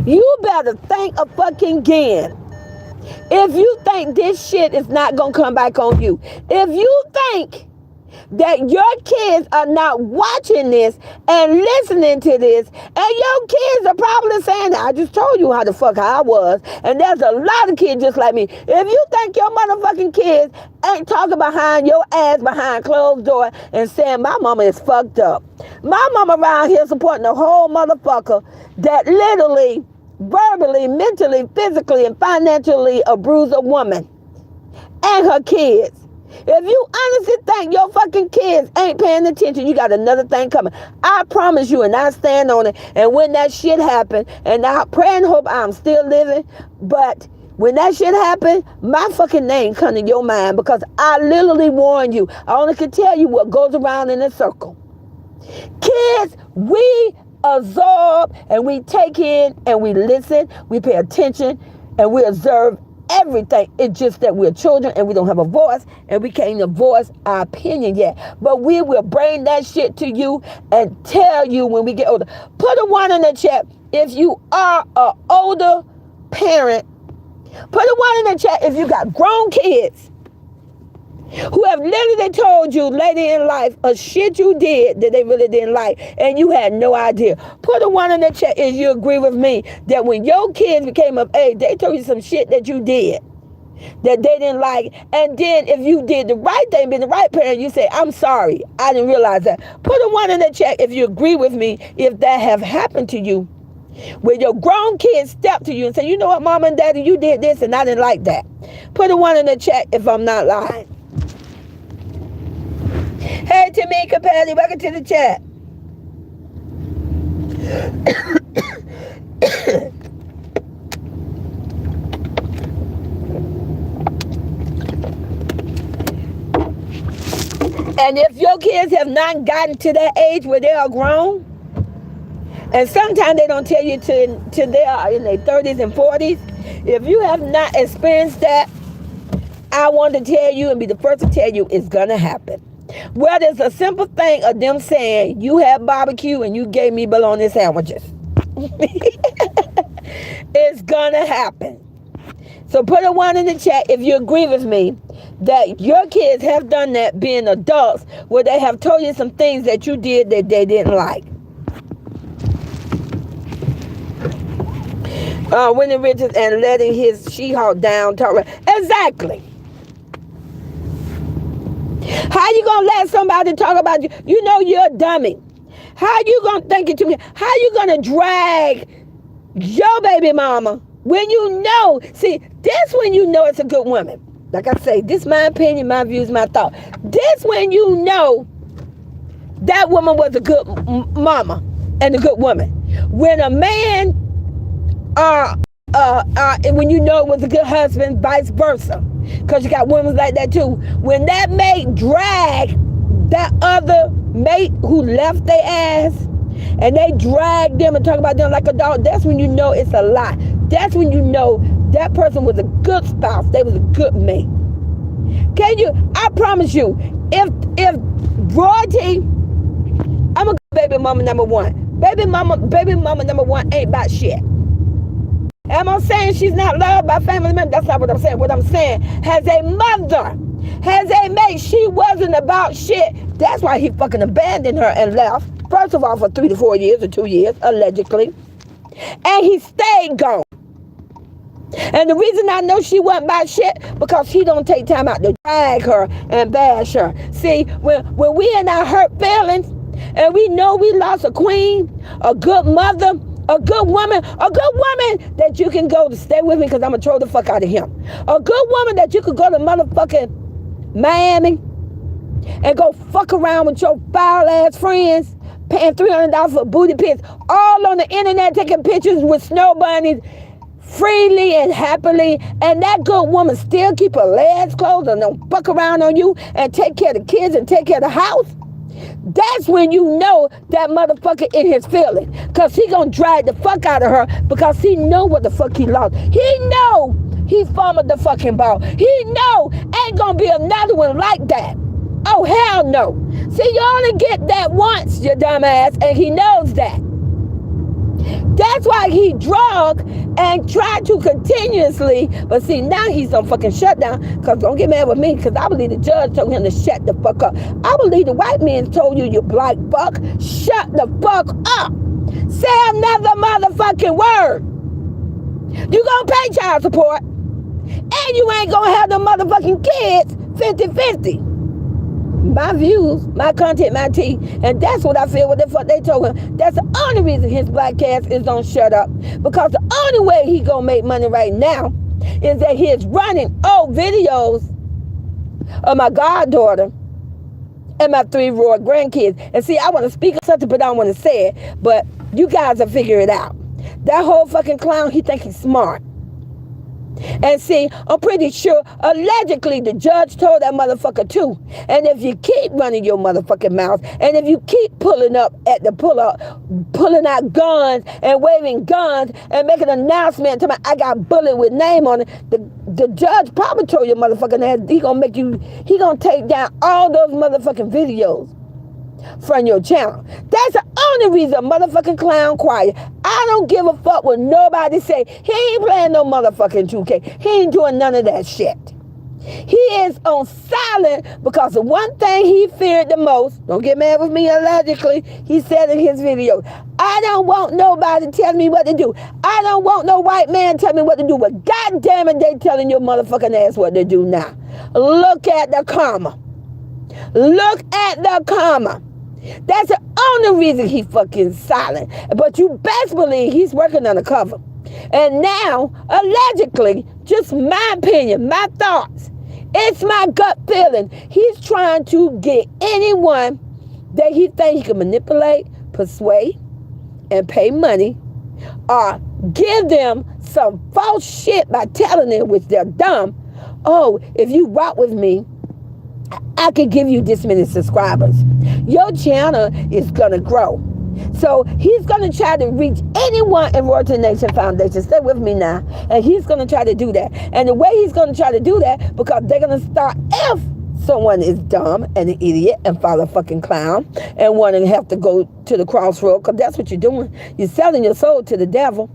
You better think a fucking again. If you think this shit is not gonna come back on you, if you think that your kids are not watching this and listening to this, and your kids are probably saying, I just told you how the fuck I was, and there's a lot of kids just like me. If you think your motherfucking kids ain't talking behind your ass behind closed door and saying my mama is fucked up, my mama around here supporting a whole motherfucker that literally, verbally, mentally, physically, and financially abuse a woman and her kids. If you honestly think your fucking kids ain't paying attention, you got another thing coming. I promise you, and I stand on it. And when that shit happened, and I pray and hope I'm still living, but when that shit happened, my fucking name come to your mind because I literally warned you. I only can tell you what goes around in a circle. Kids, we absorb and we take in and we listen, we pay attention and we observe everything. It's just that we're children and we don't have a voice and we can't even voice our opinion yet. But we will bring that shit to you and tell you when we get older. Put a 1 in the chat if you are an older parent. Put a 1 in the chat if you got grown kids. who have literally told you later in life a shit you did that they really didn't like and you had no idea. Put a 1 in the chat if you agree with me that when your kids became of age, they told you some shit that you did that they didn't like, and then if you did the right thing, been the right parent, you say, I'm sorry, I didn't realize that. Put a 1 in the chat if you agree with me, if that have happened to you, where your grown kids step to you and say, you know what, mom and daddy, you did this and I didn't like that. Put a 1 in the chat if I'm not lying. Hey, Tamika Patty, welcome to the chat. And if your kids have not gotten to that age where they are grown, and sometimes they don't tell you till they are in their 30s and 40s, if you have not experienced that, I want to tell you and be the first to tell you it's going to happen. Whether it's a simple thing of them saying, you had barbecue and you gave me bologna sandwiches. It's going to happen. So put a 1 in the chat if you agree with me that your kids have done that being adults, where they have told you some things that you did that they didn't like. Winnie Richards and letting his She-Hulk down. Exactly. How you gonna let somebody talk about you? You know you're a dummy. How you gonna think it to me? How you gonna drag your baby mama when you know? See, this when you know it's a good woman. Like I say, this my opinion, my views, my thought. This when you know that woman was a good mama and a good woman. When a man, when you know it was a good husband, vice versa. Because you got women like that too. When that mate drag that other mate who left their ass, and they drag them and talk about them like a dog, that's when you know it's a lie. That's when you know that person was a good spouse. They was a good mate. Can you? I promise you, if royalty, I'm a baby mama number 1. Baby mama number 1 ain't about shit. Am I saying she's not loved by family members? That's not what I'm saying. What I'm saying, has a mother, has a mate, she wasn't about shit. That's why he fucking abandoned her and left. First of all, for 3 to 4 years or 2 years, allegedly. And he stayed gone. And the reason I know she wasn't about shit, because he don't take time out to drag her and bash her. See, when we in our hurt feelings, and we know we lost a queen, a good mother, a good woman that you can go to, stay with me because I'm going to throw the fuck out of him. A good woman that you could go to motherfucking Miami and go fuck around with your foul ass friends, paying $300 for booty pics, all on the internet taking pictures with snow bunnies freely and happily, and that good woman still keep her legs closed and don't fuck around on you and take care of the kids and take care of the house. That's when you know that motherfucker in his feelings. Because he gonna drag the fuck out of her because he know what the fuck he lost. He know he fumbled the fucking ball. He know ain't gonna be another one like that. Oh, hell no. See, you only get that once, you dumbass, and he knows that. That's why he drug and tried to continuously, but see, now he's on fucking shutdown, because don't get mad with me, because I believe the judge told him to shut the fuck up. I believe the white man told you, you black fuck, shut the fuck up. Say another motherfucking word. You gonna pay child support, and you ain't gonna have the motherfucking kids 50-50. My views, my content, my tea, and that's what I feel what the fuck they told him. That's the only reason his black ass is gonna shut up, because the only way he gonna make money right now is that he's running old videos of my goddaughter and my 3 raw grandkids. And see, I want to speak of something, but I don't want to say it, but you guys will figure it out. That whole fucking clown, he think he's smart. And see, I'm pretty sure, allegedly, the judge told that motherfucker too. And if you keep running your motherfucking mouth, and if you keep pulling up at the pulling out guns and waving guns and making an announcement to me, I got bullet with name on it, the judge probably told your motherfucking ass he gonna take down all those motherfucking videos from your channel. That's the only reason motherfucking clown quiet. I don't give a fuck what nobody say. He ain't playing no motherfucking 2K. He ain't doing none of that shit. He is on silent because the one thing he feared the most, don't get mad with me allegedly, he said in his video, I don't want nobody telling me what to do. I don't want no white man telling me what to do. But God damn it, they telling your motherfucking ass what to do now. Look at the karma. Look at the karma. That's the only reason he fucking silent. But you best believe he's working undercover. And now, allegedly, just my opinion, my thoughts, it's my gut feeling, he's trying to get anyone that he thinks he can manipulate, persuade, and pay money, or give them some false shit by telling them, which they're dumb, oh, if you rock with me, I could give you this many subscribers. Your channel is going to grow. So he's going to try to reach anyone in Royalty Nation Foundation. Stay with me now. And he's going to try to do that. And the way he's going to try to do that, because they're going to start, if someone is dumb and an idiot and follow a fucking clown and want to have to go to the crossroad, because that's what you're doing. You're selling your soul to the devil.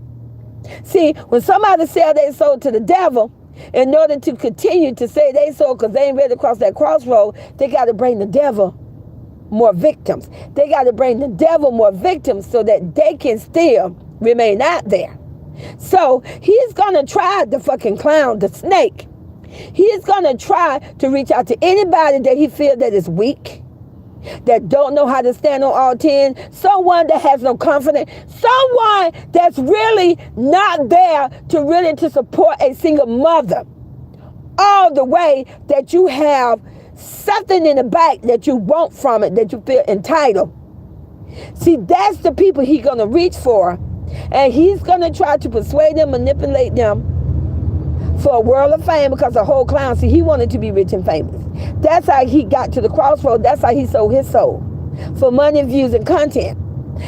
See, when somebody sell their soul to the devil, in order to continue to say they soul because they ain't ready to cross that crossroad, they got to bring the devil more victims. They got to bring the devil more victims so that they can still remain out there. So he's going to try the fucking clown, the snake. He's going to try to reach out to anybody that he feels that is weak, that don't know how to stand on all 10, someone that has no confidence, someone that's really not there to support a single mother all the way, that you have something in the back that you want from it, that you feel entitled. See, that's the people he's going to reach for, and he's going to try to persuade them, manipulate them for a world of fame, because the whole clown, see, he wanted to be rich and famous. That's how he got to the crossroad. That's how he sold his soul, for money, views, and content.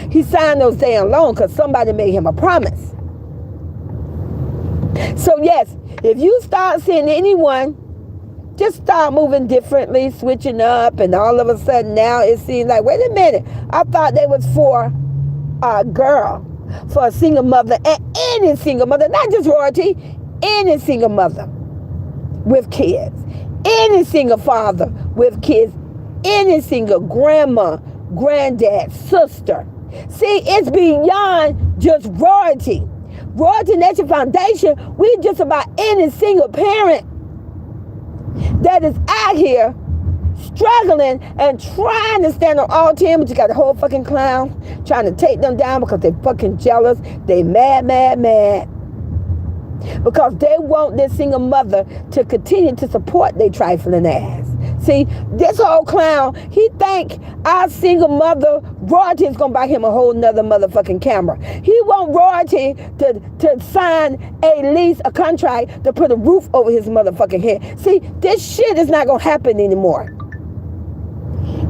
He signed those damn loans because somebody made him a promise. So yes, if you start seeing anyone just start moving differently, switching up, and all of a sudden now it seems like, wait a minute, I thought they was for a girl, for a single mother, and any single mother, not just royalty, any single mother with kids, any single father with kids, any single grandma, granddad, sister. See, it's beyond just royalty. Royalty Nation Foundation, we just about any single parent that is out here struggling and trying to stand on all 10, but you got the whole fucking clown trying to take them down because they fucking jealous. They mad. Because they want this single mother to continue to support their trifling ass. See, this whole clown, he think our single mother, royalty, is going to buy him a whole nother motherfucking camera. He want royalty to sign a lease, a contract, to put a roof over his motherfucking head. See, this shit is not going to happen anymore.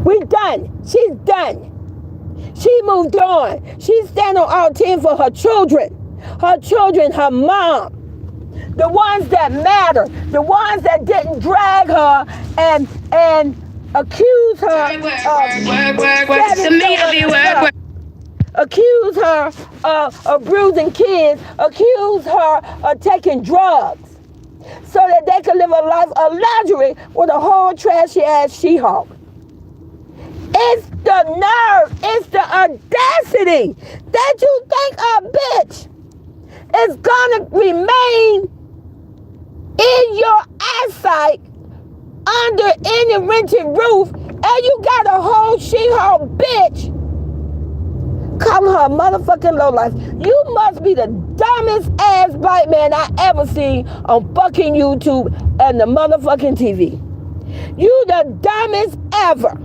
We done. She's done. She moved on. She's standing on all 10 for her children, her mom. The ones that matter, the ones that didn't drag her and accuse her accuse her of bruising kids, accuse her of taking drugs, so that they could live a life of luxury with a whole trashy ass She-Hulk. It's the nerve, it's the audacity that you think a bitch is gonna remain in your eyesight under any rented roof, and you got a whole She-Hulk bitch calling her a motherfucking lowlife. You must be the dumbest ass black man I ever seen on fucking YouTube and the motherfucking TV. You the dumbest ever.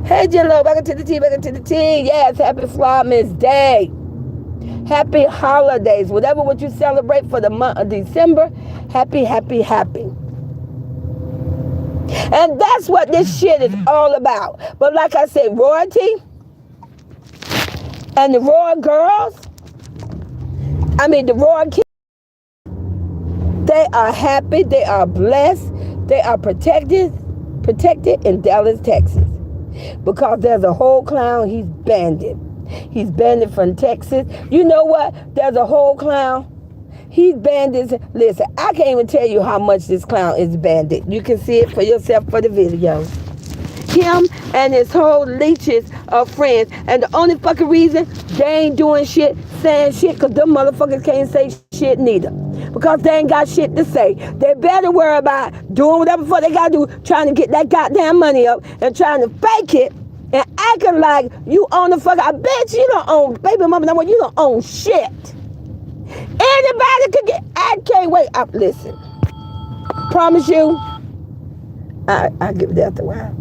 Hey, Jello, welcome to the tea. Yes, happy Vlogmas Day. Happy holidays. Whatever what you celebrate for the month of December, happy. And that's what this shit is all about. But like I said, royalty and the royal girls, the royal kids, they are happy, they are blessed, they are protected in Dallas, Texas. Because there's a whole clown, he's banned. He's banned from Texas. You know what? There's a whole clown. He's banded. Listen, I can't even tell you how much this clown is banded. You can see it for yourself for the video. Him and his whole leeches of friends. And the only fucking reason they ain't doing shit, saying shit, because them motherfuckers can't say shit neither. Because they ain't got shit to say. They better worry about doing whatever the fuck they gotta do, trying to get that goddamn money up and trying to fake it and acting like you own the fuck. I bet you don't own, baby mama, no more, you don't own shit. Anybody could get, I can't wait. Listen, promise you, I give that the while.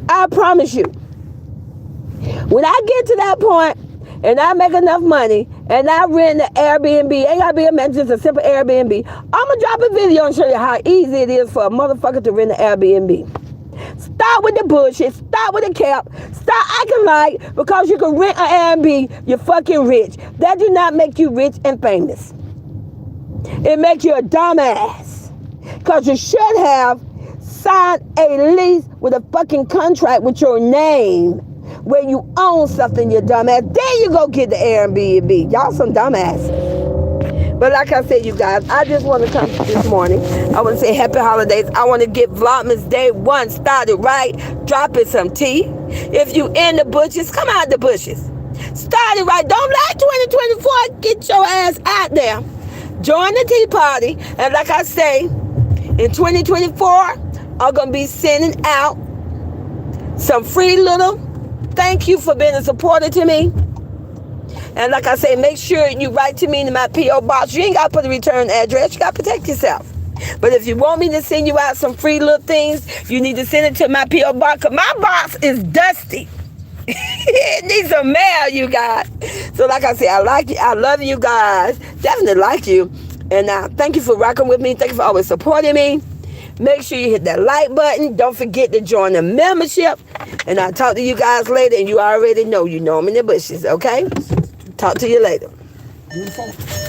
I promise you, when I get to that point and I make enough money and I rent the Airbnb, ain't gotta be a man, just a simple Airbnb, I'm gonna drop a video and show you how easy it is for a motherfucker to rent an Airbnb. Start with the bullshit, start with the cap, start acting like because you can rent an Airbnb, you're fucking rich. That do not make you rich and famous. It makes you a dumbass. Because you should have signed a lease with a fucking contract with your name where you own something, you dumbass. Then you go get the Airbnb. Y'all some dumbasses. But like I said, you guys, I just want to come this morning. I want to say happy holidays. I want to get Vlogmas Day 1 started right. Dropping some tea. If you in the bushes, come out the bushes. Start it right. Don't let 2024 get your ass out there. Join the tea party. And like I say, in 2024, I'm going to be sending out some free little thank you for being a supporter to me. And like I say, make sure you write to me in my P.O. box. You ain't got to put a return address. You got to protect yourself. But if you want me to send you out some free little things, you need to send it to my P.O. box. Because my box is dusty. It needs some mail, you guys. So like I say, I like you. I love you guys. Definitely like you. And thank you for rocking with me. Thank you for always supporting me. Make sure you hit that like button. Don't forget to join the membership. And I'll talk to you guys later. And you already know. You know I'm in the bushes, okay? Talk to you later. Beautiful.